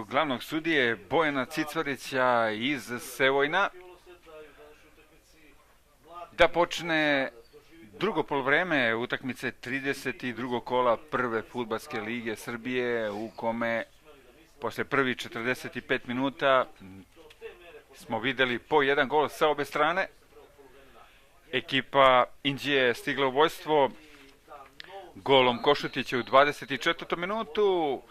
glavnog sudije Bojana Cicvarića iz Sevojna da počne drugo poluvreme utakmice 32. kola prve fudbalske lige Srbije, u kome posle prvi 45 minuta smo videli po jedan gol sa obe strane. Ekipa Inđije je stigla u vojstvo golom Košutića u 24. minutu.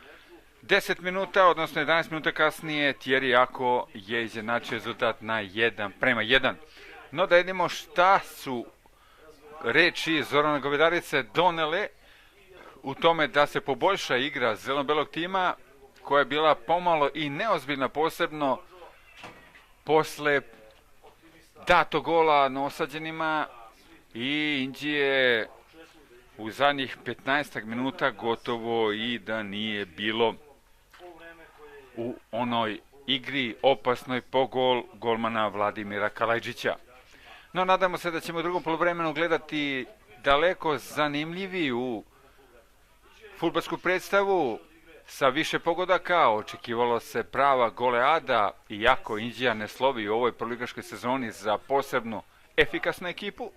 10 minuta, odnosno 11 minuta kasnije, Thierry Ako je izjednačio rezultat na 1:1. No da vidimo šta su reči Zorana Govedarice donele u tome da se poboljša igra zeleno-belog tima, koja je bila pomalo i neozbiljna, posebno posle datog gola na osađenima, i Inđije u zadnjih 15 minuta gotovo i da nije bilo u onoj igri opasnoj po gol golmana Vladimira Kalajđića. No, nadamo se da ćemo u drugom poluvremenu gledati daleko zanimljiviju fudbalsku predstavu sa više pogodaka. Očekivalo se prava goleada, iako Inđija ne slovi u ovoj prvoligaškoj sezoni za posebno efikasnu ekipu.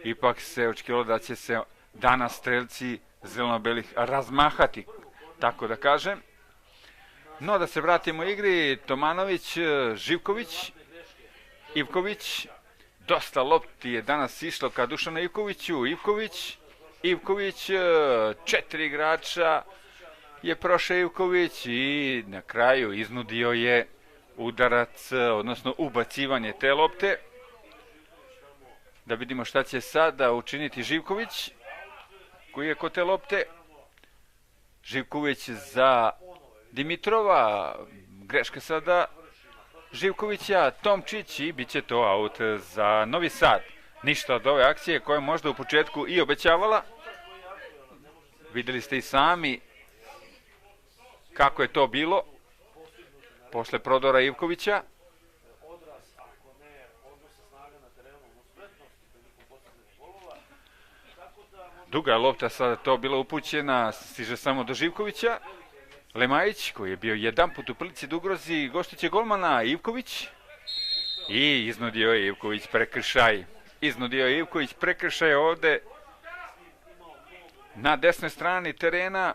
Ipak se očekivalo da će se danas strelci zeleno-belih razmahati, tako da kažem. No, da se vratimo igri, Tomanović, Živković, Ivković, dosta lopti je danas išlo ka Dušanu Ivkoviću, Ivković, 4 igrača je prošao Ivković i na kraju iznudio je udarac, odnosno ubacivanje te lopte. Da vidimo šta će sada učiniti Živković, koji je kod te lopte. Živković za Dimitrova, greška sada Živkovića, Tomčić, i bit će to aut za Novi Sad. Ništa od ove akcije koja je možda u početku i obećavala. Videli ste i sami kako je to bilo posle prodora Ivkovića. Duga lopta sada to bila upućena, stiže samo do Živkovića. Lemajić, koji je bio jedan put u prilici da ugrozi gostiće golmana, Ivković. I iznudio je Ivković prekršaj. Ovde na desnoj strani terena.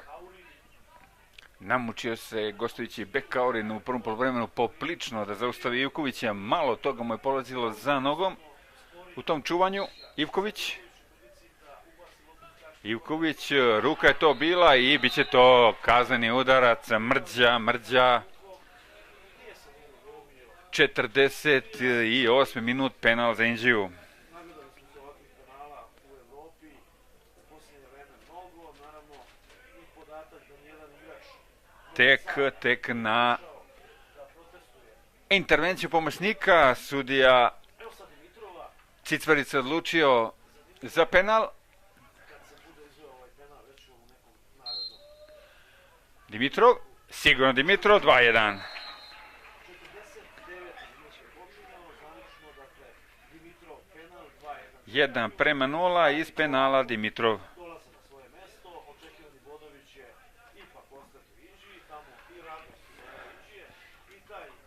Namučio se gostujući bek Kaurin u prvom poluvremenu poplično da zaustavi Ivkovića. Malo toga mu je polazilo za nogom u tom čuvanju. Ivković, ruka je to bila i bit će to kazneni udarac, Mrđa. 48. minut, penal za Inđiju. Tek na intervenciju pomoćnika sudija Cicvarić odlučio za penal. Dimitrov, sigurno Dimitrov, 2:1. Jedan prema 0 iz penala Dimitrov.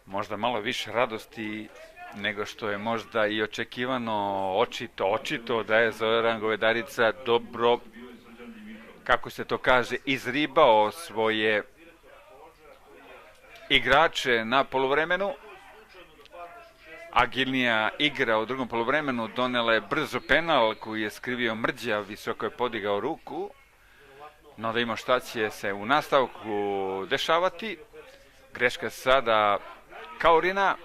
Možda malo više radosti nego što je možda i očekivano, očito da je Zoran Govedarica dobro, kako se to kaže, izribao svoje igrače na poluvremenu. Agilnija igra u drugom poluvremenu donela je brzo penal koji je skrivio Mrđa, visoko je podigao ruku. No da ima šta će se u nastavku dešavati. Greška sada Kaurina,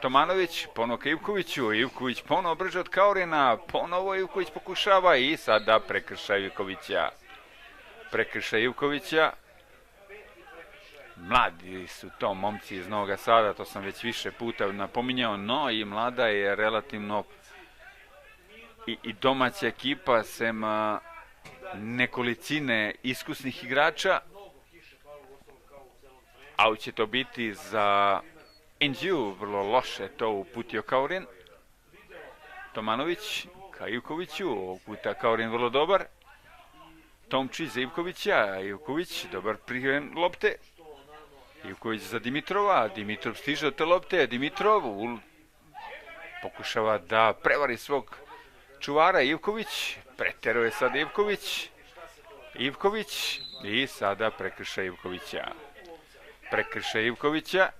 Tomanović, ponovo ka Ivkoviću, Ivković ponovo brže od Kaurina, ponovo Ivković pokušava i sada prekršaj Ivkovića. Mladi su to momci iz Novog Sada, to sam već više puta napominjao, no i mlada je relativno i domaća ekipa, sem nekolicine iskusnih igrača. A će to biti za Inđiju, vrlo loše to uputio Kaurin. Tomanović ka Ivkoviću, ovog puta Kaurin vrlo dobar. Tomčić za Ivkovića, Ivković, dobar prijem lopte. Ivković za Dimitrova, Dimitrov stiže od te lopte, Dimitrov pokušava da prevari svog čuvara, Ivković, preteruje sad Ivković, i sada prekršaj Ivkovića,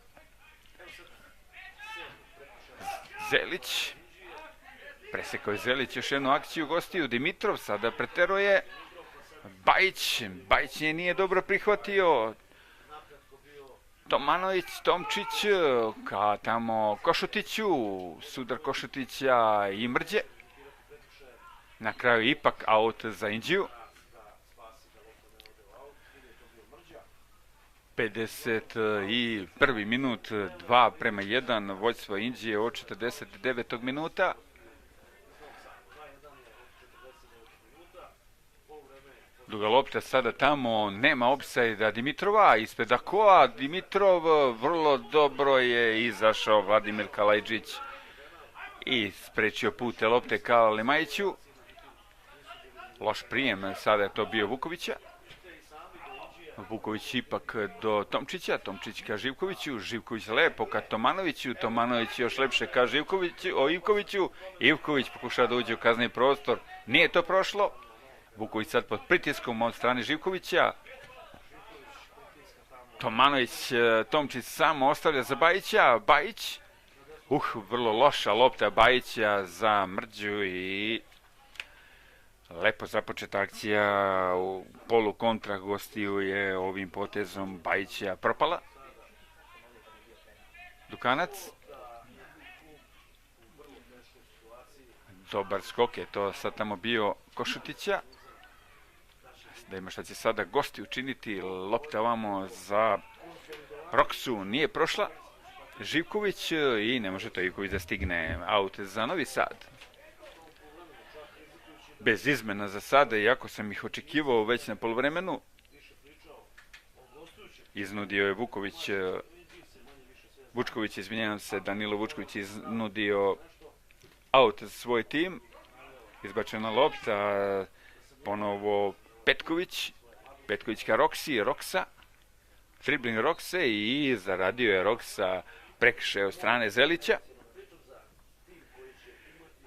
Zelić, presekao je Zelić još jednu akciju gostiju, Dimitrov sada preteruje, Bajić je nije dobro prihvatio, Tomanović, Tomčić, ka tamo Košutiću, sudar Košutića i Mrđe. Na kraju ipak aut za Indiju. 51. minut, 2:1, vođstvo Indije od 49. minuta. Duga lopta sada tamo, nema opsajda Dimitrova, ispred Akoa, Dimitrov vrlo dobro je izašao Vladimir Kalajđić i sprečio put te lopte ka Lemajiću. Loš prijem, sada je to bio Vukovića. Vuković ipak do Tomčića, Tomčić ka Živkoviću, Živković lepo ka Tomanoviću, Tomanović još lepše ka Ivkoviću, Ivković pokušava da uđe u kazneni prostor, nije to prošlo. Vuković sad pod pritiskom od strane Živkovića. Tomčić samo ostavlja za Bajića. Bajić. Vrlo loša lopta Bajića za Mrđu i lepo započeta akcija u polu kontra gostiju je ovim potezom Bajića propala. Dukanac. Dobar skok je to sad tamo bio Košutića. Da ima šta će sada gosti učiniti, lopta ovamo za Roksu nije prošla, Živković i ne može to Ivković da stigne, aut za Novi Sad. Bez izmena za sada, iako sam ih očekivao već na poluvremenu, iznudio je Danilo Vučković iznudio aut za svoj tim, izbačena lopta, ponovo Petković ka Roksa, dribling Rokse i zaradio je Roksa prekršaj od strane Zelića.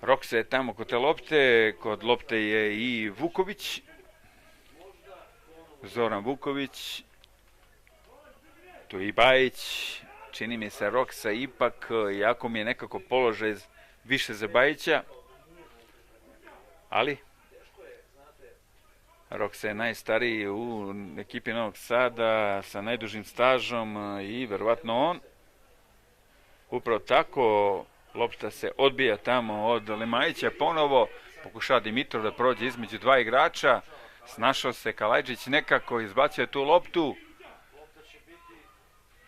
Roksa je tamo kod lopte je i Vuković, Zoran Vuković, tu i Bajić, čini mi se Roksa ipak, jako mi je nekako položaj više za Bajića, ali Roksa je najstariji u ekipi Novog Sada sa najdužim stažom i verovatno on. Upravo tako, lopta se odbija tamo od Lemajića, ponovo pokušava Dimitrov da prođe između dva igrača, snašao se Kalajđić nekako, izbacio tu loptu.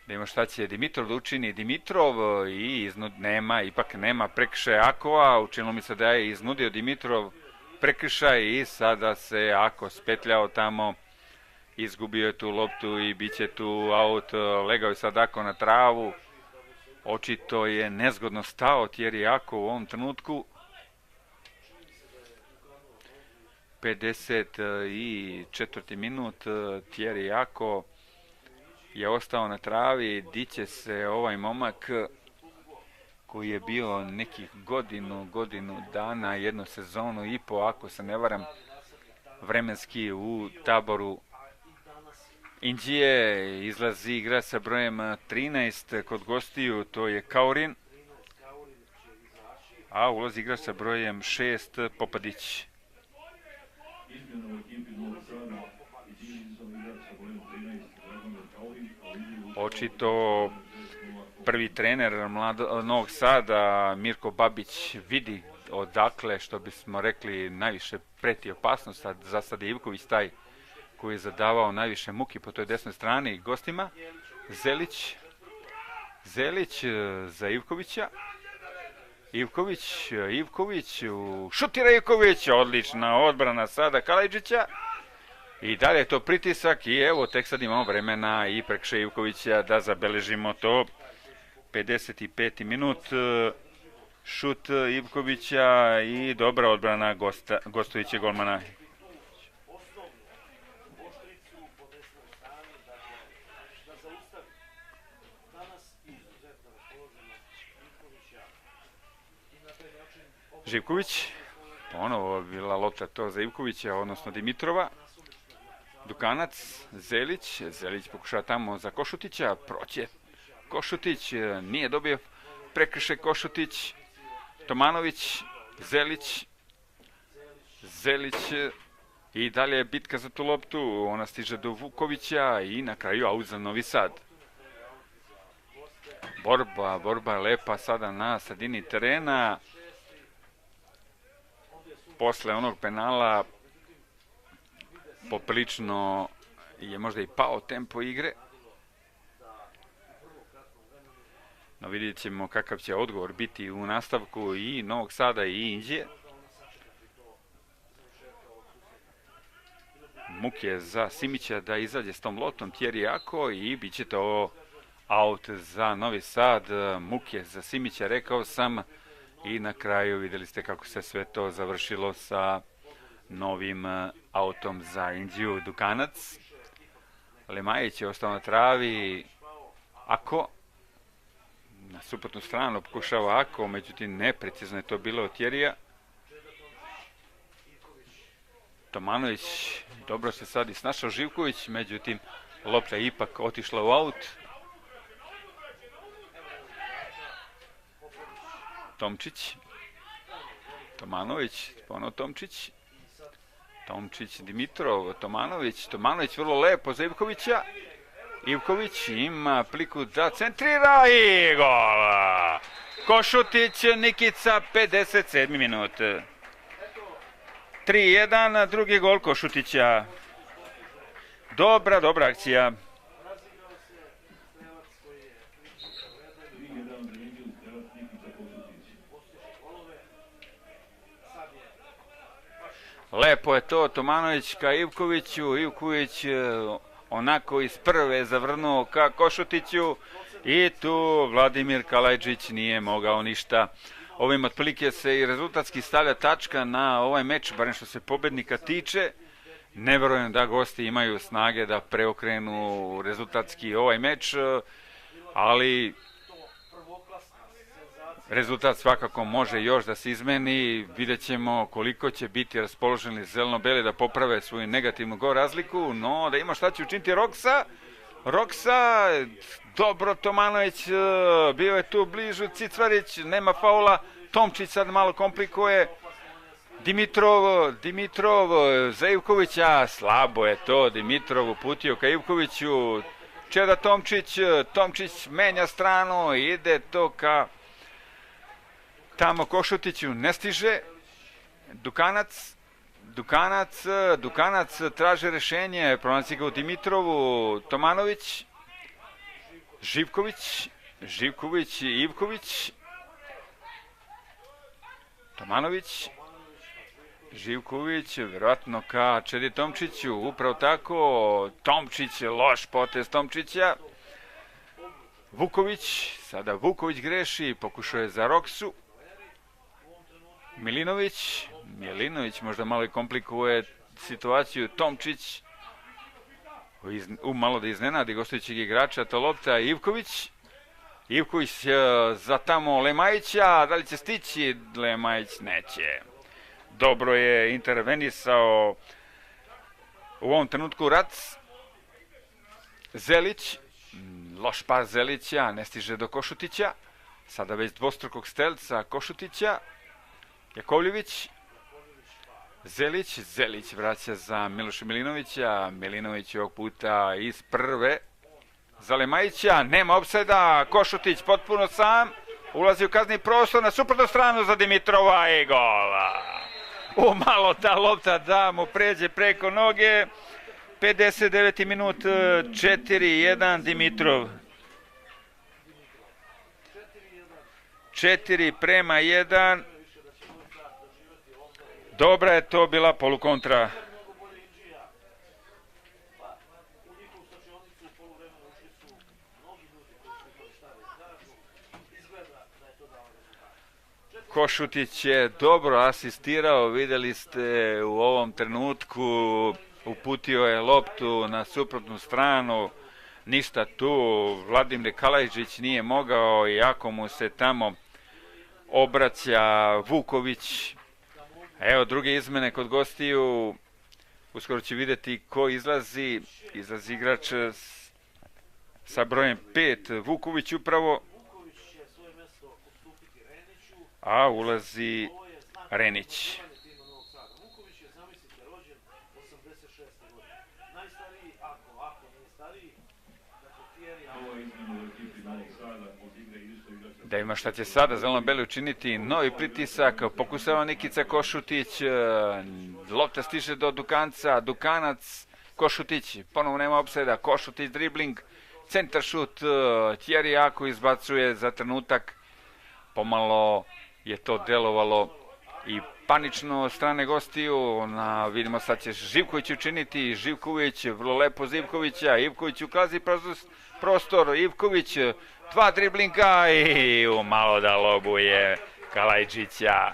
Da ima šta će Dimitrov da učini, Dimitrov i ipak nema prekršaja Akova, učinilo mi se da je iznudio Dimitrov prekršaj i sada se Ako spetljao tamo, izgubio je tu loptu i bit će tu aut, legao je sad Ako na travu, očito je nezgodno stao Thierry Ako u ovom trenutku. 54. minut, Thierry Ako je ostao na travi, diće se ovaj momak koji je bio nekih godinu dana, jednu sezonu i po, ako se ne varam, vremenski u taboru Indije, izlazi igra sa brojem 13 kod gostiju, to je Kaurin, a ulazi igra sa brojem 6 Popadić. Očito prvi trener Novog Sada, Mirko Babić, vidi odakle, što bismo rekli, najviše preti opasnost. Za sad je Ivković taj koji je zadavao najviše muki po toj desnoj strani gostima. Zelić za Ivkovića. Ivković, šutira Ivković, odlična odbrana sada Kalajđića. I dalje je to pritisak i evo, tek sad imamo vremena i prekršaj Ivkovića da zabeležimo to. 55. minut, šut Ivkovića i dobra odbrana gostujućeg golmana. Živković, ponovo bila lopta to za Ivkovića, odnosno Dimitrova. Dukanac, Zelić, Zelić pokušava tamo za Košutića, proće Košutić, nije dobio prekršaj Košutić, Tomanović, Zelić, i dalje je bitka za tu loptu, ona stiže do Vukovića i na kraju aut za Novi Sad. Borba je lepa sada na sredini terena. Posle onog penala poprilično je možda i pao tempo igre. No vidjet ćemo kakav će odgovor biti u nastavku i Novog Sada i Inđije. Muke za Simića da izađe s tom lotom, Thierry Jako, i bit će to aut za Novi Sad. Muke za Simića, rekao sam, i na kraju vidjeli ste kako se sve to završilo sa novim autom za Inđiju. Dukanac, Lemajić je ostao na travi, Ako na suprotnu stranu pokušava Ako, međutim neprecizno je to bilo od Thierrya. Tomanović dobro se sad i snašao Živković, međutim lopta je ipak otišla u aut. Tomčić, Tomanović, ponovo Tomčić, Dimitrov, Tomanović vrlo lepo za Ivkovića. Ivković ima pliku da centrira i gol! Košutić, Nikica, 57. minut. 3-1, drugi gol Košutića. Dobra akcija. Lepo je to, Tomanović ka Ivkoviću, Ivković onako iz prve zavrnuo ka Košutiću i tu Vladimir Kalajđić nije mogao ništa. Ovim otprilike se i rezultatski stavlja tačka na ovaj meč, barem što se pobednika tiče. Ne verujem da gosti imaju snage da preokrenu rezultatski ovaj meč, ali rezultat svakako može još da se izmeni. Vidjet ćemo koliko će biti raspoloženi zeleno-beli da poprave svoju negativnu gol razliku, no da ima šta će učiniti Roksa, dobro Tomanović, bio je tu bližu, Cicvarić, nema faula, Tomčić sad malo komplikuje, Dimitrov za Ivkovića, slabo je to, Dimitrov uputio ka Ivkoviću, Čeda Tomčić menja stranu, ide to ka tamo Košutiću, ne stiže, Dukanac traže rešenje, pronaći ga u Dimitrovu, Tomanović, Živković i Ivković, Tomanović, Živković, verovatno ka Čedi Tomčiću, upravo tako, Tomčić, loš potez Tomčića, sada Vuković greši, pokušao je za Roksu, Milinović možda malo i komplikuje situaciju, Tomčić, malo da iznenadi gostujućeg igrača, to lopta, Ivković za tamo Lemajića, da li će stići, Lemajić neće. Dobro je intervenisao u ovom trenutku Rac, Zelić, loš pas Zelića, ne stiže do Košutića, sada već dvostrukog strelca Košutića, Jakovljević, Zelić vraća za Miloša Milinovića, Milinović ovog puta iz prve za Lemajića, nema opsajda, Košutić potpuno sam, ulazi u kazni prostor na suprotnu stranu za Dimitrova i gola. Malo ta lopta da mu pređe preko noge, 59. minut, 4-1 Dimitrov. 4-1. Dobra je to bila polukontra. Košutić je dobro asistirao, vidjeli ste u ovom trenutku, uputio je loptu na suprotnu stranu, ništa tu, Vladimir Kalajđić nije mogao, iako mu se tamo obraća Vuković. Evo druge izmene kod gostiju. Uskoro će vidjeti ko izlazi. Izlazi igrač sa brojem 5, Vuković upravo. A ulazi Renić. Da ima šta će sada zeleno-beli učiniti, novi pritisak, pokušava Nikica Košutić, lopta stiže do Dukanca, Dukanac, Košutić, ponovo nema opseda, Košutić dribling, centar šut, Thierry jako izbacuje za trenutak, pomalo je to delovalo i panično od strane gostiju, vidimo sad će Živković učiniti, Živković, vrlo lepo za Ivkovića, Ivković ukazi prostor, Ivković, 2 driblinga i malo da lobuje Kalajđića.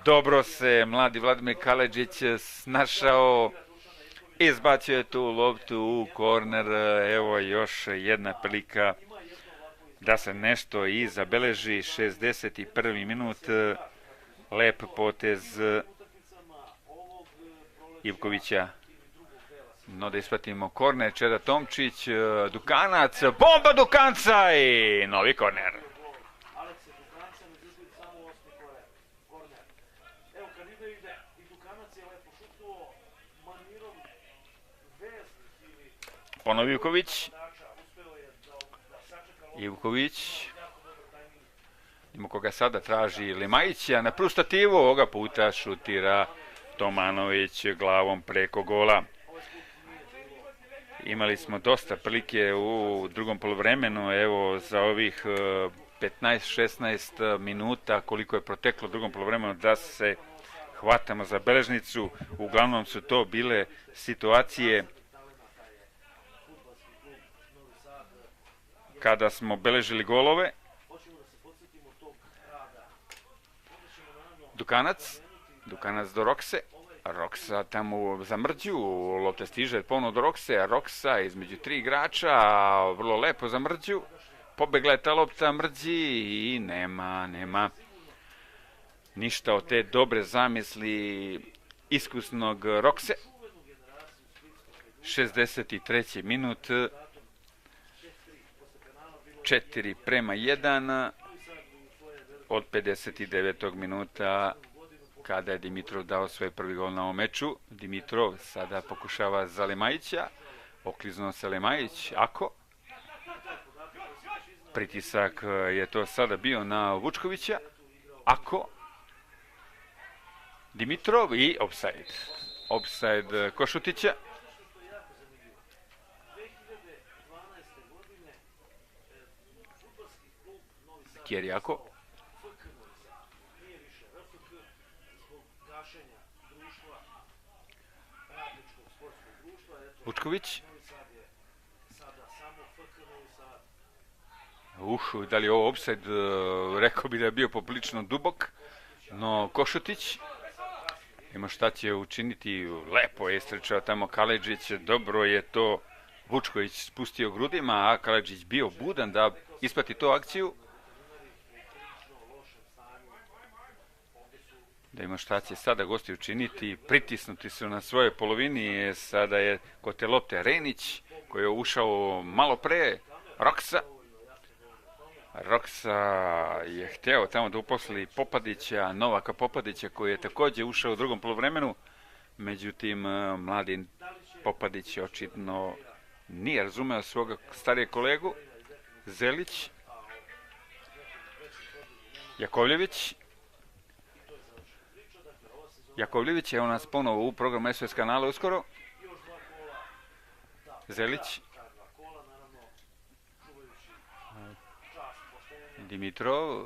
Dobro se mladi Vladimir Kalajđić snašao, izbacio je tu loptu u korner, evo još jedna prilika da se nešto i zabeleži, 61. minut, lep potez Ivkovića. No da ispratimo korner, Čeda Tomčić, Dukanac, bomba Dukanca i novi korner. Ponovo Ivković. Ivković. Ima koga sada traži Limajića na prvu stativu, ovoga puta šutira Tomanović glavom preko gola. Imali smo dosta prilike u drugom poluvremenu, evo za ovih 15-16 minuta koliko je proteklo u drugom poluvremenu da se hvatamo za beležnicu. Uglavnom su to bile situacije kada smo beležili golove. Dukanac do Rokse. Roksa tamo za Mrđu, lopta stiže ponovno do Rokse, Roksa između 3 igrača, vrlo lepo za Mrđu, pobegla je ta lopta Mrđi i nema ništa od te dobre zamisli iskusnog Rokse. 63. minut, 4:1 od 59. minuta kada je Dimitrov dao svoj prvi gol na ovom meču. Dimitrov sada pokušava za Lemajića, okliznuo se Lemajić, ako. Pritisak je to sada bio na Vučkovića, ako. Dimitrov i offside. Offside Košutića. Thierry ako. Vučković. Da li je ovo offside, rekao bi da je bio poprilično dubok, no Košutić ima šta će učiniti, lepo je istrčao tamo Kalajđić, dobro je to Vučković spustio grudima, a Kalajđić bio budan da isprati tu akciju. Da ima šta će sada gosti učiniti, pritisnuti su na svojoj polovini, sada je kod te lopte Renić koji je ušao malo pre, Roksa je hteo tamo da uposli Popadića, Novaka Popadića koji je također ušao u drugom poluvremenu, međutim mladi Popadić očitno nije razumeo svog starijeg kolegu. Zelić, Jakovljević je u nas ponovo u programu SOS kanala uskoro. Zelić, Dimitrov,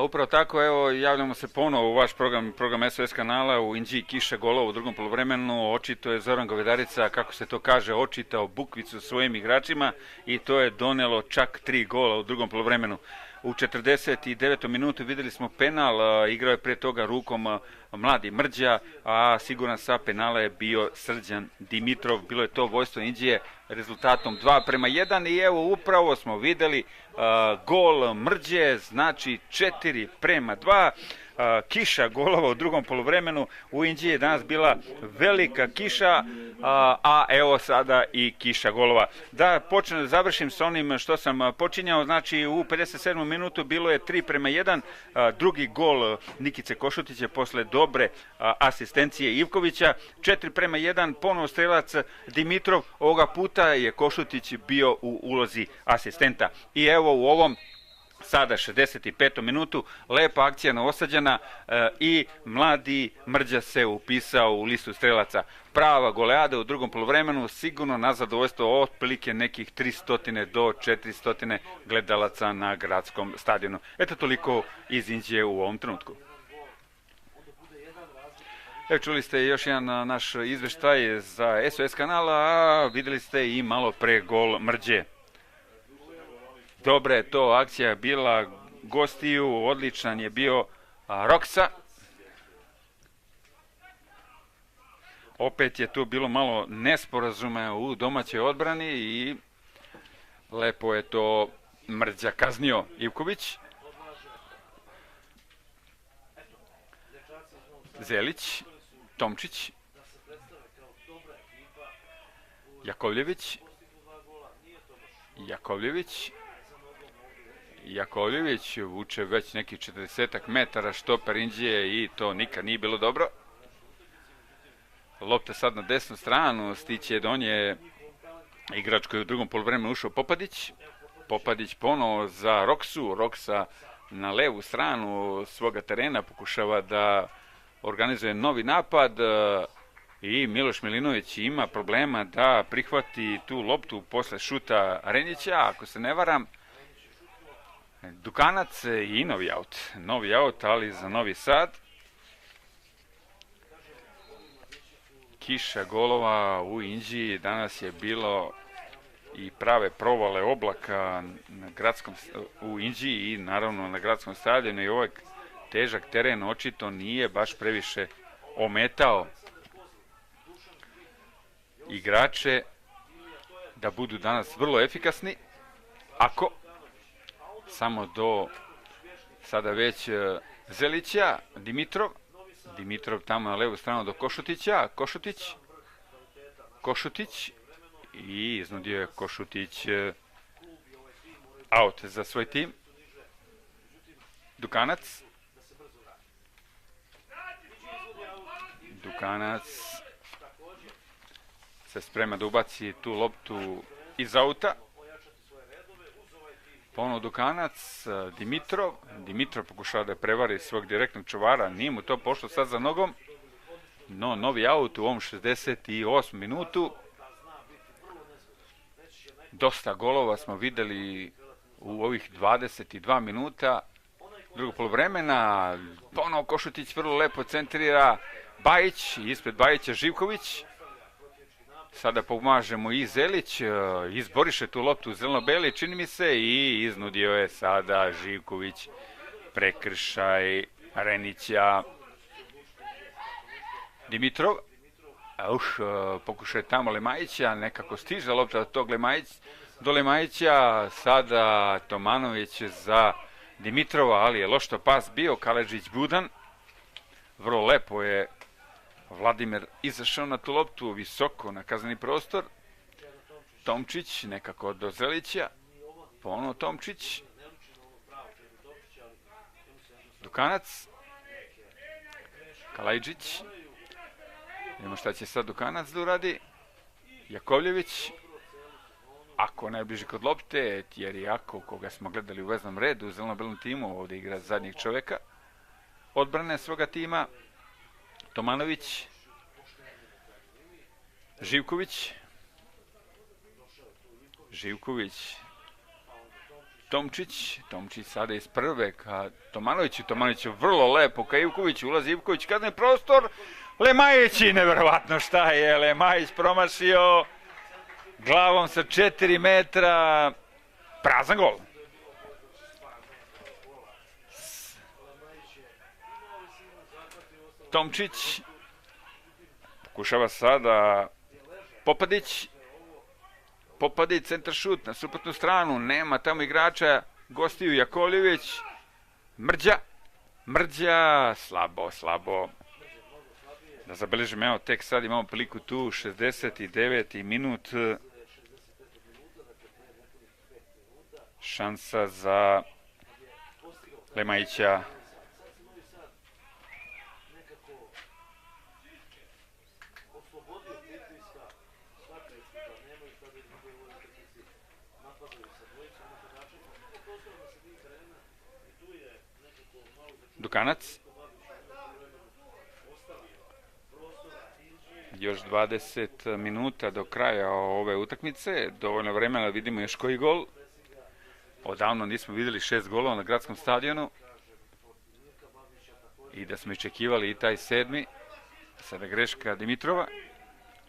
upravo tako, evo, javljamo se ponovo u vaš program SOS kanala, u Inđiji kiša golova u drugom poluvremenu, očito je Zoran Govedarica, kako se to kaže, očitao bukvicu svojim igračima i to je donelo čak 3 gola u drugom poluvremenu. U 49. minutu videli smo penal, igrao je pre toga rukom mladi Mrđa, a siguran sa penala je bio Srđan Dimitrov. Bilo je to vojstvo Inđije rezultatom 2:1 i evo upravo smo videli gol Mrđe, znači 4:2. Kiša golova u drugom poluvremenu. U Inđiji je danas bila velika kiša, a evo sada i kiša golova. Da završim sa onim što sam počinjao, znači u 57. minutu bilo je 3:1, drugi gol Nikice Košutića posle dobre asistencije Ivkovića, 4:1, ponovo strelac Dimitrov, ovoga puta je Košutić bio u ulozi asistenta. I evo u ovom sada 65. minutu, lepa akcija novosađana i mladi Mrđa se upisao u listu strelaca. Prava goleada u drugom poluvremenu, sigurno na zadovoljstvo otprilike nekih 300 do 400 gledalaca na gradskom stadionu. Eto toliko iz Inđije u ovom trenutku. Evo čuli ste još jedan naš izveštaj za SOS kanala, a videli ste i malo pre gol Mrđe. Dobra je to akcija bila gostiju, odličan je bio Roksa. Opet je tu bilo malo nesporazume u domaćoj odbrani i lepo je to Mrđa kaznio Ivković. Zelić, Tomčić, Jakovljević vuče već neki 40 metara štoper Inđije i to nikad nije bilo dobro. Lopta sad na desnu stranu, stiće do nje igrač koji u drugom poluvremenu ušao Popadić. Popadić ponovo za Roksu, Roksa na levu stranu svoga terena pokušava da organizuje novi napad i Miloš Milinović ima problema da prihvati tu loptu posle šuta Renjića, ako se ne varam. Dukanac i novi aut, ali za Novi Sad. Kiša golova u Inđiji, danas je bilo i prave provale oblaka u Inđiji i naravno na gradskom stadionu i ovaj težak teren očito nije baš previše ometao igrače da budu danas vrlo efikasni, ako samo do sada već Zelića, Dimitrov tamo na levu stranu do Košutića, Košutić i iznudio je Košutić aut za svoj tim. Dukanac se sprema da ubaci tu loptu iz auta. Ponovno Dukanac, Dimitrov pokušava da prevari svog direktnog čuvara, nije mu to pošlo sad za nogom, no novi aut u ovom 68. minutu. Dosta golova smo videli u ovih 22 minuta drugog poluvremena. Ponovo Košutić vrlo lepo centrira, Bajić, ispred Bajića Živković. Sada pomažemo i Zelić, izboriše tu loptu u zeleno-beli, čini mi se, i iznudio je sada Živković prekršaj Renića. Dimitrov, pokušaj tamo Lemajića, nekako stiže lopta od tog do Lemajića, sada Tomanović za Dimitrova, ali je loš to pas bio, Kaledžić budan, vrlo lepo je Vladimir izašao na tu loptu visoko na kazneni prostor. Tomčić nekako do Zelića. Ponovno Tomčić. Dukanac. Kalajđić. Vidimo šta će sad Dukanac da uradi. Jakovljević. Ako najbliže kod lopte, jer Jakov, koga smo gledali u veznom redu u zeleno-belom timu, ovdje igra zadnjeg čoveka odbrane svoga tima. Tomanović, Živković, Tomčić sada iz prve ka Tomanoviću vrlo lepo ka Ivkoviću, ulazi Ivković, kazneni prostor, Lemajić, neverovatno šta je Lemajić promašio glavom sa 4 metra, prazan gol. Tomčić. Pokušava sada Popadić. Popadić, centar šut na suprotnu stranu. Nema tamo igrača. Gostiju Jakovljević. Mrđa. Slabo. Da zabeležim, evo, tek sad imamo priliku tu, 69. minut. Šansa za Lemajića. Dukanac. Još 20 minuta do kraja ove utakmice. Dovoljno vremena da vidimo još koji gol. Odavno nismo vidjeli 6 golova na gradskom stadionu. I da smo iščekivali i taj 7. Sada greška Dimitrova.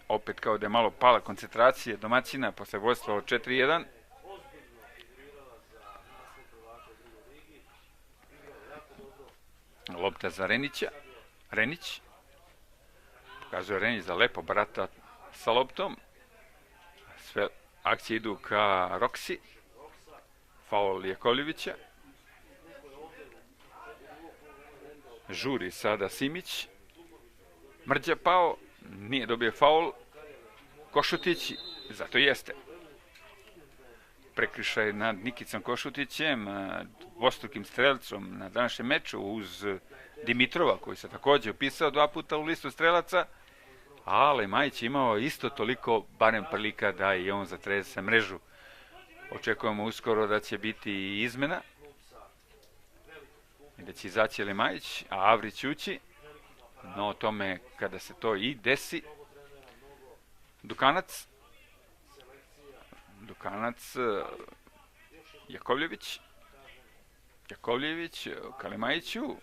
Opet kao da je malo pala koncentracije domaćina posle vodstva od 4-1. Lopta za Renića. Renić. Pokazuje Renić da lepo barata sa loptom. Sve akcije idu ka Roksi. Faul Jakovljevića. Žuri sada Simić. Mrđa pao. Nije dobio faul. Košutić. Zato jeste. Prekršaj nad Nikicom Košutićem, dvostrukim strelicom na današnjem meču uz Dimitrova, koji se također upisao 2 puta u listu strelaca, a Lemajić imao isto toliko barem prilika da i on zatrese mrežu. Očekujemo uskoro da će biti i izmena i da će izaći Lemajić, a Avrić ući, no o tome kada se to i desi. Dukanac, Jakovljević ka Lemajiću,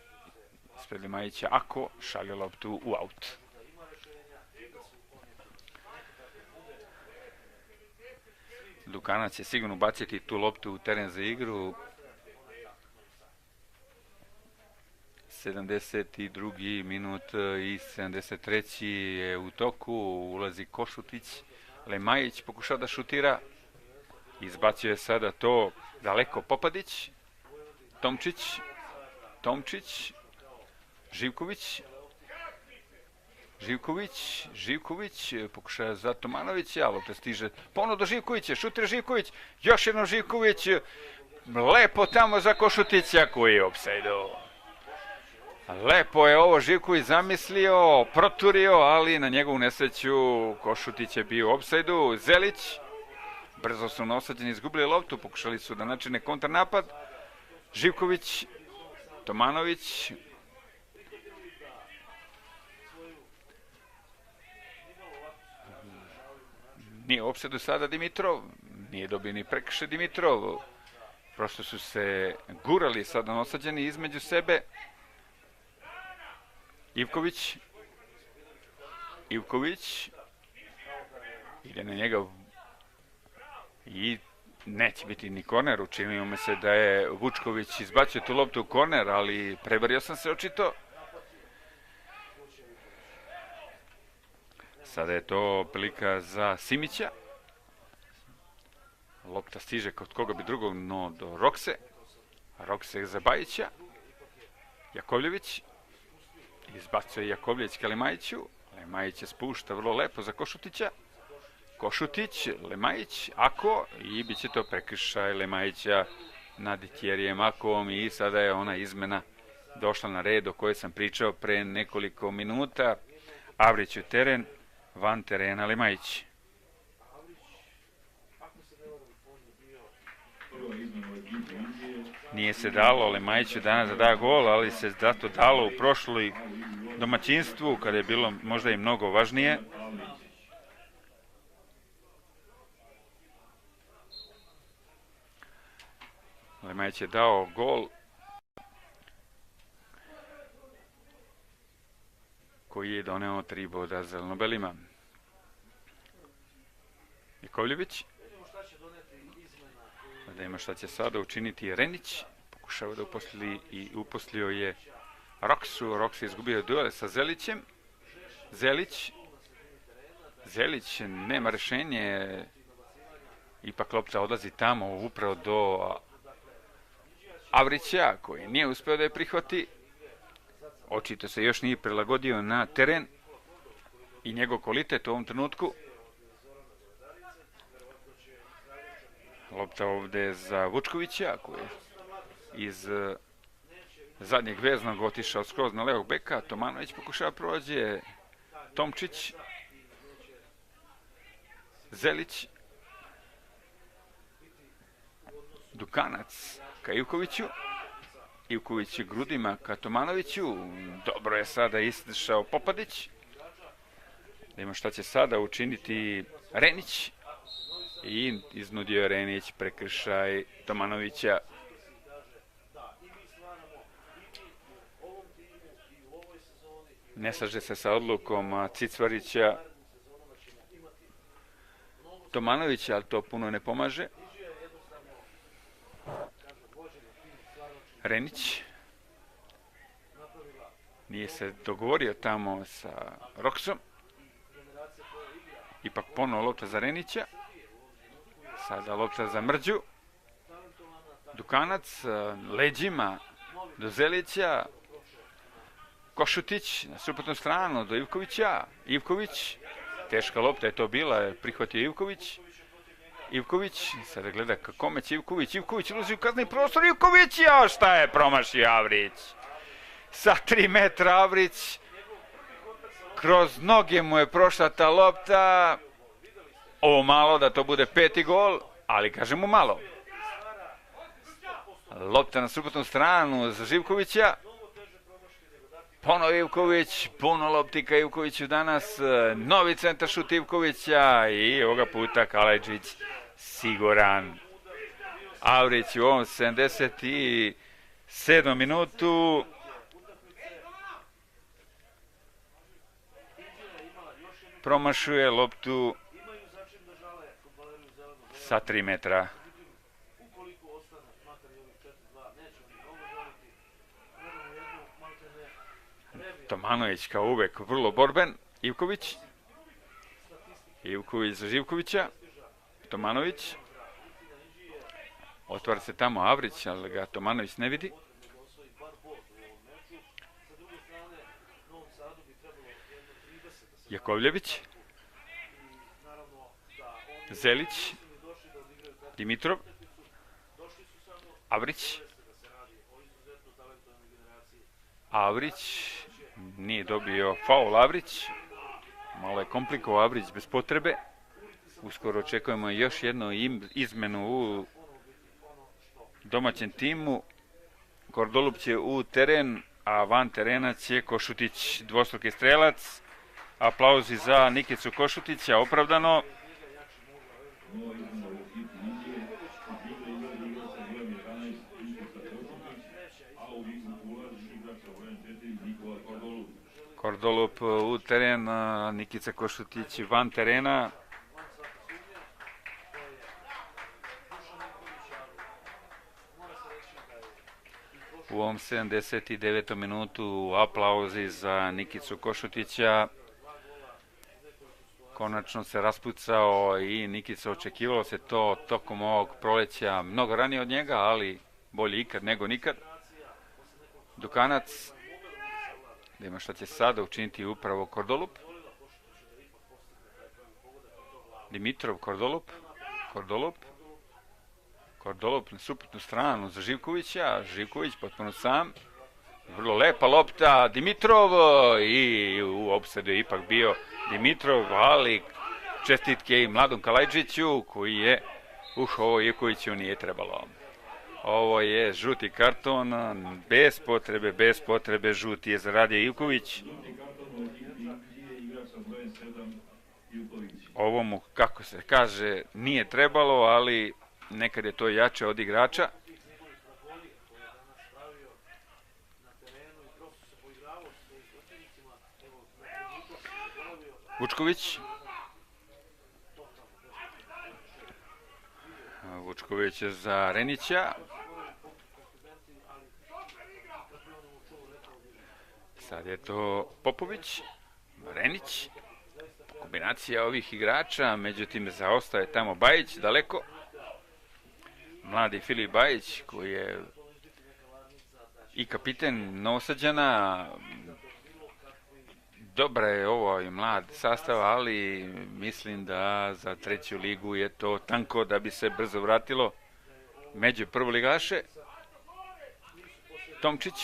ispred Lemajića Ako šalje loptu u aut. Dukanac će sigurno baciti tu loptu u teren za igru. 72. minut i 73. je u toku, ulazi Košutić. Lemajić pokušao da šutira. Izbacio je sada to daleko Popadić. Tomčić. Živković. Pokušava za Tomanovića. Lopta stiže ponovno do Živkovića. Šutira Živković. Još jednom Živković. Lepo tamo za Košutića koji je opsajdo. Lepo je ovo Živković zamislio, proturio, ali na njegovu nesreću Košutić je bio u opsajdu. Zelić. Brzo su nosađeni izgubili loptu, pokušali su da načine kontrnapad. Živković, Tomanović. Nije u opsadu sada Dimitrov, nije dobio ni prekršaj Dimitrov. Prosto su se gurali sada nosađeni između sebe. Ivković. Ide na njega i neće biti ni korner. Učinilo mi se da je Vučković izbacio tu loptu u korner, ali prevario sam se očito. Sada je to prilika za Simića. Lopta stiže kod koga bi drugog, no do Rokse. Rokse za Bajića. Jakovljević. Izbacuje Jakovljević ka Lemajiću. Lemajić se spušta vrlo lepo za Košutića. Košutić, Lemajić, Ako, i bit će to prekršaj Lemajića nad Tjerijem Akovom i sada je ona izmena došla na red o kojoj sam pričao pre nekoliko minuta. Avrić u teren, van terena Lemajić. Nije se dalo Lemajiću danas da da gol, ali se zato dalo u prošloj domaćinstvu, kada je bilo možda i mnogo važnije. Lemajić je dao gol koji je doneo 3 boda zelenobelima. Jakovljević. Da ima šta će sada učiniti Renić. Pokušava da uposlio je Roksu. Roks je izgubio duel sa Zelićem. Zelić nema rešenje. Ipak lopta odlazi tamo upravo do Avrića, koji nije uspeo da je prihvati. Očito se još nije prilagodio na teren i njegov kvalitet u ovom trenutku. Lopta ovde za Vučkovića, koji je iz zadnjeg veznog otišao skroz na levog beka. Tomanović pokušava prođe. Tomčić. Zelić. Dukanac ka Ivkoviću. Ivković grudima ka Tomanoviću. Dobro je sada izdešao Popadić. Da ima šta će sada učiniti Renić. I iznudio je Renić prekršaj Tomanovića. Ne slaže se sa odlukom Cicvarića Tomanovića, ali to puno ne pomaže. Renić nije se dogovorio tamo sa Roksom. Ipak ponovo lopta za Renića. Sada lopta za Mrđu. Dukanac leđima do Zelića. Košutić na suprotnu stranu do Ivkovića. Ivković, teška lopta je to bila, prihvatio Ivković. Ivković, sada gleda kome će Ivković. Ivković ulazi u kazni prostor. Ivković, ja šta je promašio Avrić. Sa 3 metra Avrić. Kroz noge mu je prošla ta lopta. Ovo malo da to bude 5. gol, ali kažemo malo. Lopta na suprotnu stranu za Živkovića. Ponovo Ivković, puno lopti ka Ivkoviću danas, novi centar šut Ivkovića i ovoga puta Kalajđić siguran. Avrić u ovom 77. minutu. Promašuje loptu sa 3 metra. Tomanović kao uvek vrlo borben. Ivković. Ivković za Živkovića. Tomanović. Otvara se tamo Avrić, ali ga Tomanović ne vidi. Jakovljević. Zelić. Dimitrov. Avrić. Avrić. Nije dobio faul Avrić. Malo je komplikovao Avrić bez potrebe. Uskoro očekujemo još jednu izmenu u domaćem timu. Kordolub će u teren, a van terena će Košutić, dvostruki strelac. Aplauzi za Nikicu Košutića, opravdano. Kordolub u teren, Nikica Košutić van terena. U ovom 79. minutu aplauzi za Nikicu Košutića. Konačno se raspucao i Nikica, očekivalo se to tokom ovog proleća mnogo ranije od njega, ali bolje ikad nego nikad. Dukanac, da ima šta će sada učiniti upravo Kordolub. Dimitrov, Kordolub na suprotnu stranu za Živkovića. Živković potpuno sam. Vrlo lepa lopta, Dimitrov, i u opsadu je ipak bio Dimitrov, ali čestitke i mladom Kalajđiću koji je ovo Ivkoviću nije trebalo. Ovo je žuti karton, bez potrebe žuti je zaradio Ivković. Ovo mu, kako se kaže, nije trebalo, ali nekad je to jače od igrača. Vučković za Renića. Sad je to Popović, Renić, kombinacija ovih igrača, međutim zaostaje tamo Bajić daleko. Mladi Filip Bajić koji je i kapiten Novosađana. Dobra je ovo i mlad sastav, ali mislim da za treću ligu je to tanko da bi se brzo vratilo među prvoligaše. Tomčić,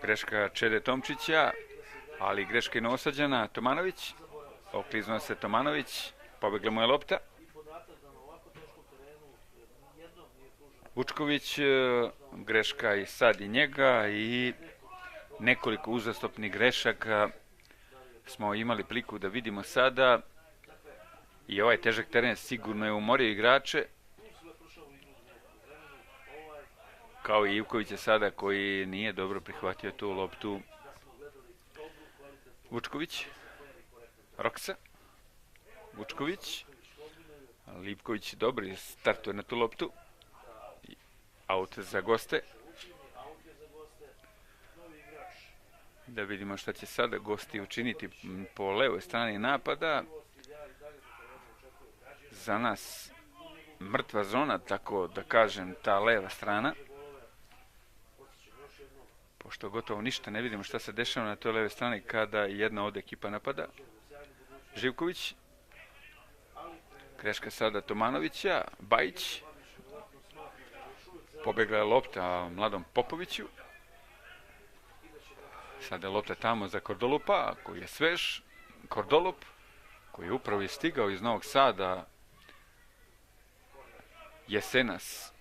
greška Čede Tomčića, ali greška i Novosađana. Tomanović, okliznuo se Tomanović, pobegla mu je lopta. Vučković, greška i sad i njega i nekoliko uzastopnih grešaka smo imali priliku da vidimo sada i ovaj težak teren sigurno je umorio igrače, kao i Ivkovića sada koji nije dobro prihvatio tu loptu. Vučković, Roksa, Vučković, Lipković dobro startuje na tu loptu, aut za goste. Da vidimo šta će sada gosti učiniti po levoj strani napada. Za nas mrtva zona, tako da kažem, ta leva strana. Pošto gotovo ništa ne vidimo šta se dešava na toj levoj strani kada jedna od ekipa napada. Živković. Greška sada Tomanovića. Bajić. Pobegla je lopta mladom Popoviću. Sada je lopta tamo za Kordolupa, koji je svež. Kordolup, koji je upravo i stigao iz Novog Sada. Jesenas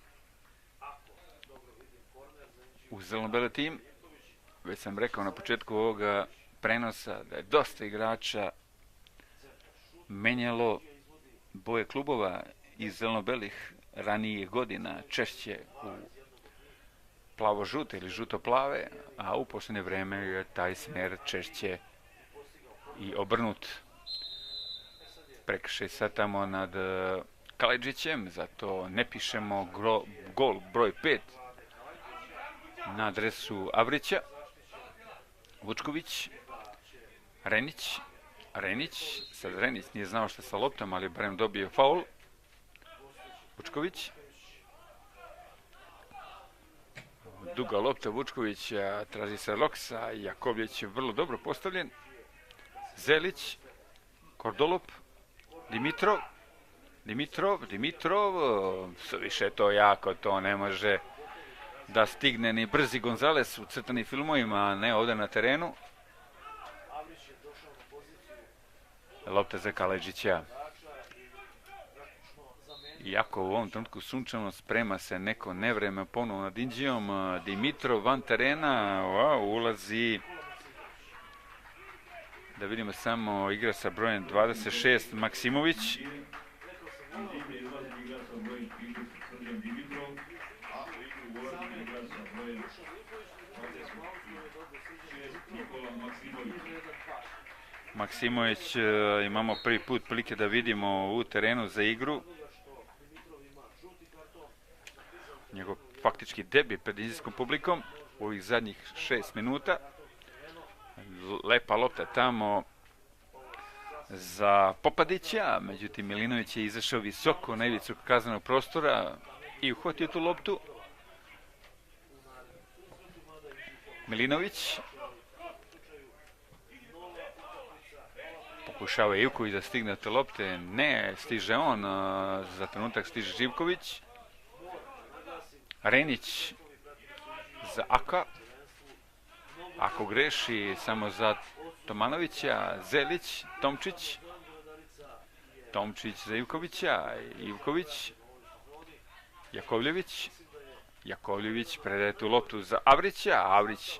u zeleno-bele tim. Već sam rekao na početku ovoga prenosa da je dosta igrača menjalo boje klubova iz zeleno-belih ranijih godina, češće u plavo-žute ili žuto-plave, a u posljednje vreme je taj smer češće i obrnut. Prekršaj sad tamo nad Kalajđićem, zato ne pišemo gol broj 5 na adresu Avrića. Vučković, Renić, sad Renić nije znao šta sa loptom, ali barem dobio faul. Vučković, duga lopta Vučkovića, traži se Loksa, Jakovljević je vrlo dobro postavljen. Zelić, Kordolup, Dimitrov, suviše to jako, to ne može da stigne ni brzi Gonzales u crtanim filmovima, a ne ovde na terenu. Lopta za Kalajđića. Iako u ovom trenutku sunčano, sprema se neko nevreme ponovno nad Inđijom. Dimitrov van terena, ulazi, da vidimo samo, igra sa brojem 26, Maksimović. Maksimović imamo prvi put prilike da vidimo u terenu za igru. Njegov faktički debi pred indijskom publikom u ovih zadnjih 6 minuta. Lepa lopta tamo za Popadića, međutim Milinović je izašao visoko na ivicu kaznenog prostora i uhvatio tu loptu. Milinović pokušava Ivković da stigne te lopte, ne stiže on, za trenutak stiže Živković. Renić za Aka, ako greši samo za Tomanovića. Zelić, Tomčić za Ivkovića, Ivković, Jakovljević predaje tu loptu za Avrića, Avrić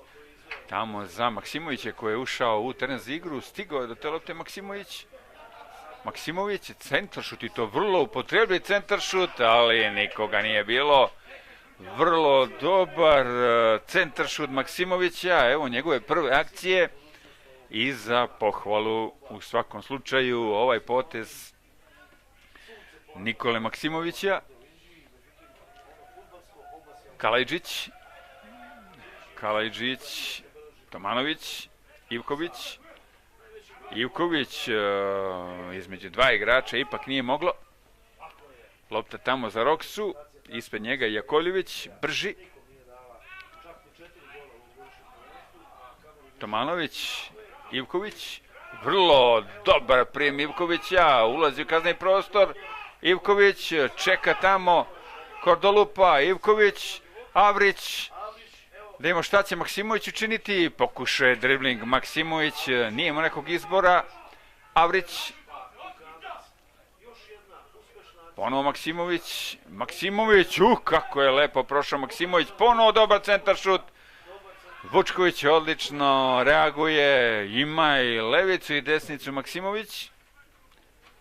tamo za Maksimovića koji je ušao u teren za igru, stigao je do te lopte Maksimović, centaršut i to vrlo upotrebljiv centaršut, ali nikoga nije bilo. Vrlo dobar centaršut Maksimovića, evo njegove prve akcije i za pohvalu u svakom slučaju ovaj potez Nikole Maksimovića. Kalajđić, Tomanović, Ivković. Ivković između dva igrača ipak nije moglo. Lopta tamo za Roksu, ispred njega Jakovljević, brži. Tomanović, Ivković, vrlo dobar prijem Ivkovića, ulazi u kazneni prostor. Ivković čeka tamo Kordolupa, Ivković, Avrić. Da imamo šta će Maksimović učiniti, pokušaj dribling Maksimović, nije imao nekog izbora. Avrić, ponovo Maksimović, kako je lepo prošao Maksimović, ponovo dobar centar šut. Vučković odlično reaguje, ima i levicu i desnicu Maksimović,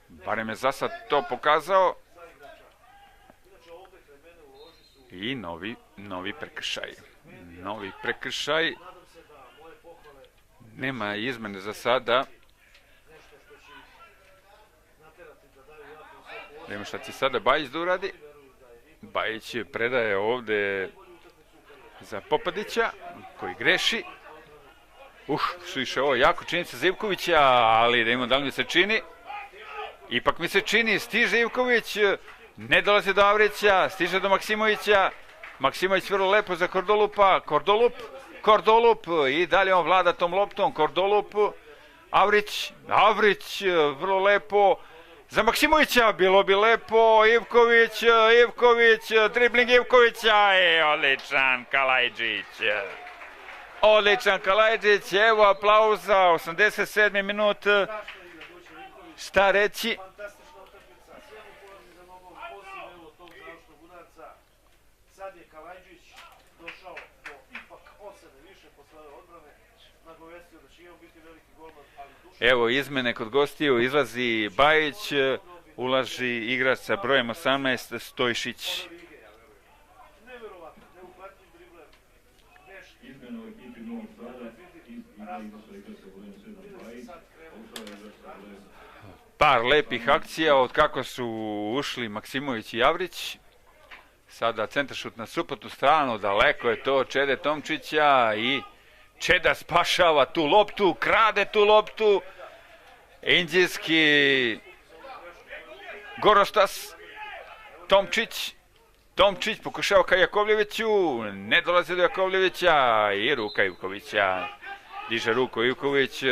barem je za sad to pokazao. I novi prekršaj. Nema izmene za sada. Nema šta će sada Bajić da uradi. Bajić predaje ovde za Popadića, koji greši. Suviše ovo jako čini se za Ivkovića, ali da imamo da li mi se čini. Ipak mi se čini, stiže Ivković, ne dolazi do Avrića, stiže do Maksimovića. Maksimović vrlo lepo za Kordolupa, Kordolup i dalje on vlada tom loptom, Kordolup, Avrić, vrlo lepo za Maksimovića, bilo bi lepo, Ivković, dribling Ivkovića, odličan Kalajđić, evo aplauza, 87. minut, šta reći? Evo izmene kod gostiju, izlazi Bajić, ulaži igrač sa brojem 18, Stojšić. Par lepih akcija od kako su ušli Maksimović i Avrić. Sada centaršut na suprotnu stranu, daleko je to Čede Tomčića i Čeda spašava tu loptu, krade tu loptu. Inđijski Gorostas, Tomčić pokušava ka Jakovljeviću, ne dolazi do Jakovljevića i ruka Ivkovića. Diže ruku Ivković,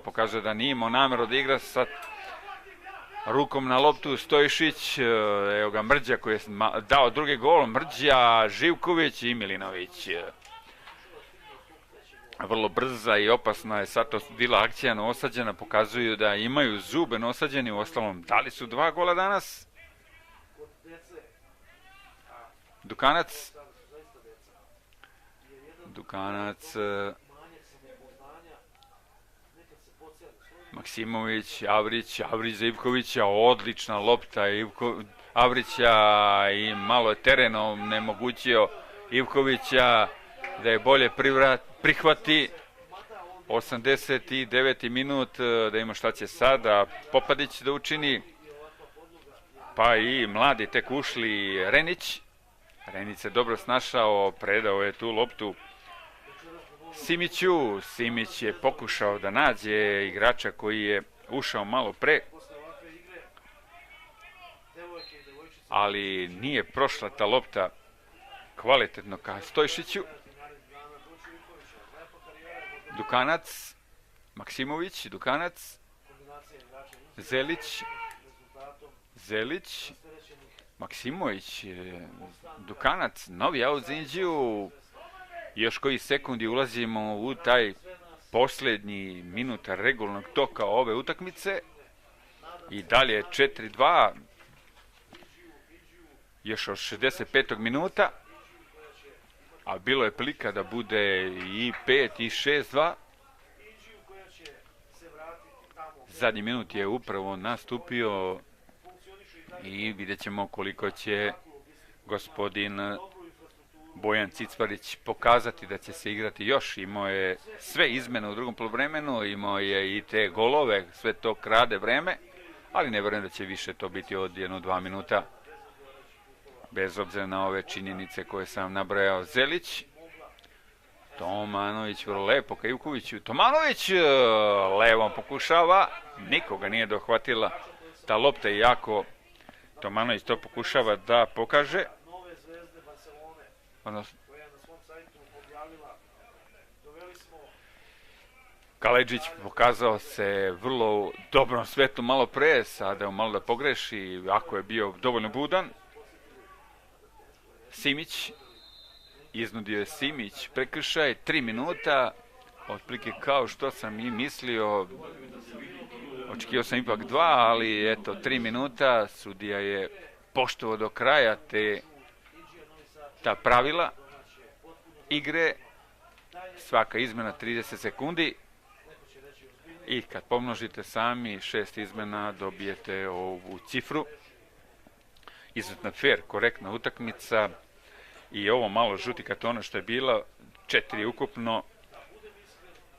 pokazuje da nije imao nameru da igra sa rukom na loptu. Stojšić, evo ga Mrđa koji je dao drugi gol, Mrđa, Živković i Milinović. Vrlo brza i opasna je sad to bila akcija novosađena, pokazuju da imaju zube novosađeni, u ostalom dali su 2 gola danas. Dukanac, Maksimović, Avrić za Ivkovića, odlična lopta Avrića i malo je terenom nemogućio Ivkovića da je bolje prihvati. 89. minut, da ima šta će sada Popadić da učini, pa i mladi tek ušli Renić se dobro snašao, predao je tu loptu Simiću. Simić je pokušao da nađe igrača koji je ušao malo pre, ali nije prošla ta lopta kvalitetno ka Stojšiću. Dukanac, Maksimović, Zelić, Maksimović, Dukanac, novi aut za Inđiju. Još koji sekundi ulazimo u taj posljednji minut regularnog toka ove utakmice. I dalje 4-2, još od 65. minuta. A bilo je prilika da bude i 5 i 6-2. Zadnji minut je upravo nastupio i vidjet ćemo koliko će gospodin Bojan Cicparić pokazati da će se igrati još. Imao je sve izmene u drugom poluvremenu, imao je i te golove, sve to krade vreme, ali ne verujem da će više to biti od 1-2 minuta. Bez obzira na ove činjenice koje sam nabrojao. Zelić, Tomanović vrlo lepo ka Ivkoviću. Tomanović levom pokušava. Nikoga nije dohvatila. Ta lopta je jako... Tomanović to pokušava da pokaže. Kaledžić pokazao se vrlo dobrom svetu malo pre, sada je malo da pogreši, ako je bio dovoljno budan. Simić, iznudio je Simić, prekršaj, 3 minuta, otprilike kao što sam i mislio, očekivao sam ipak 2, ali eto, 3 minuta, sudija je poštovao do kraja ta pravila igre, svaka izmena 30 sekundi. I kad pomnožite sami 6 izmena, dobijete ovu cifru. Izuzetno fair, korektna utakmica. I ovo malo žuti kartona što je bilo, 4 ukupno,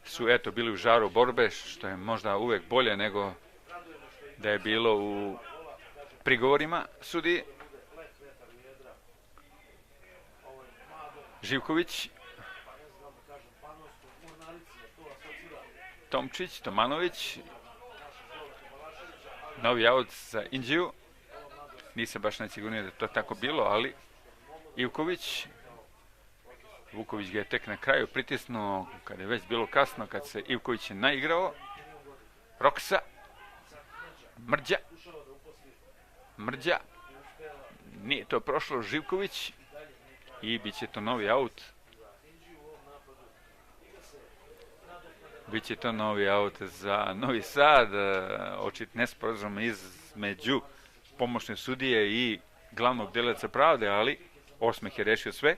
su eto bili u žaru borbe, što je možda uvek bolje nego da je bilo u prigovorima sudiji. Živković, Tomčić, Tomanović, novi aut za Indiju. Nisam baš najsigurniji da to tako bilo, ali Ivković, Vuković ga je tek na kraju pritisnuo kada je već bilo kasno, kad se Ivković je naigrao. Roksa, Mrđa, nije to prošlo, Živković i bit će to novi aut. Biće to novi aut za Novi Sad, očit nesporazum između pomoćne sudije i glavnog deleca pravde, ali osmeh je rešio sve.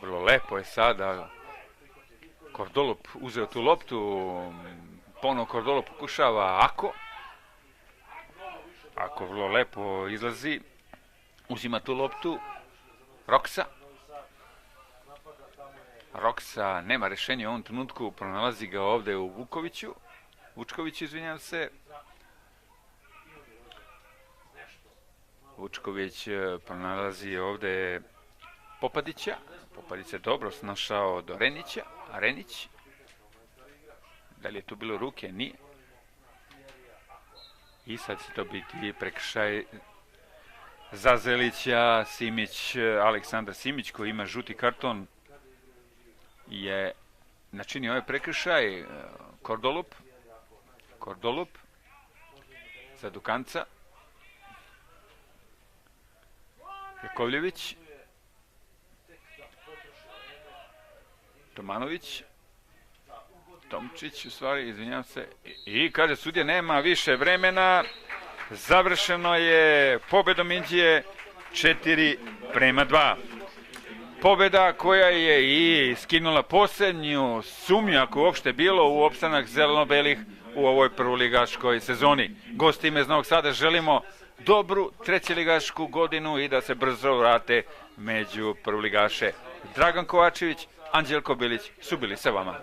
Vrlo lepo je sada Kordolop uzeo tu loptu, ponovo Kordolop pokušava Ako vrlo lepo izlazi, uzima tu loptu, Roksa nema rešenja u ovom trenutku, pronalazi ga ovde u Vučkoviću, izvinjam se. Vučković pronalazi ovde Popadića. Popadić je dobro snašao do Renića, a Renić, da li je tu bilo ruke? Nije. I sad će to biti prekršaj za Zelića. Aleksandar Simić, koji ima žuti karton, je načinio ovaj prekršaj. Kordolop za Dukanca. Jakovljević, Tomanović, Tomčić, u stvari, izvinjam se, i kaže sudija nema više vremena, završeno je pobedom Indije 4:2. Pobeda koja je i skinula posljednju sumnju, ako uopšte bilo, u opstanak zeleno-belih u ovoj prvoligaškoj sezoni. Gostima iz Novog Sada želimo dobru trećeligašku godinu i da se brzo vrate među prvoligaše. Dragan Kovačević, Anđelko Bilić su bili sa vama.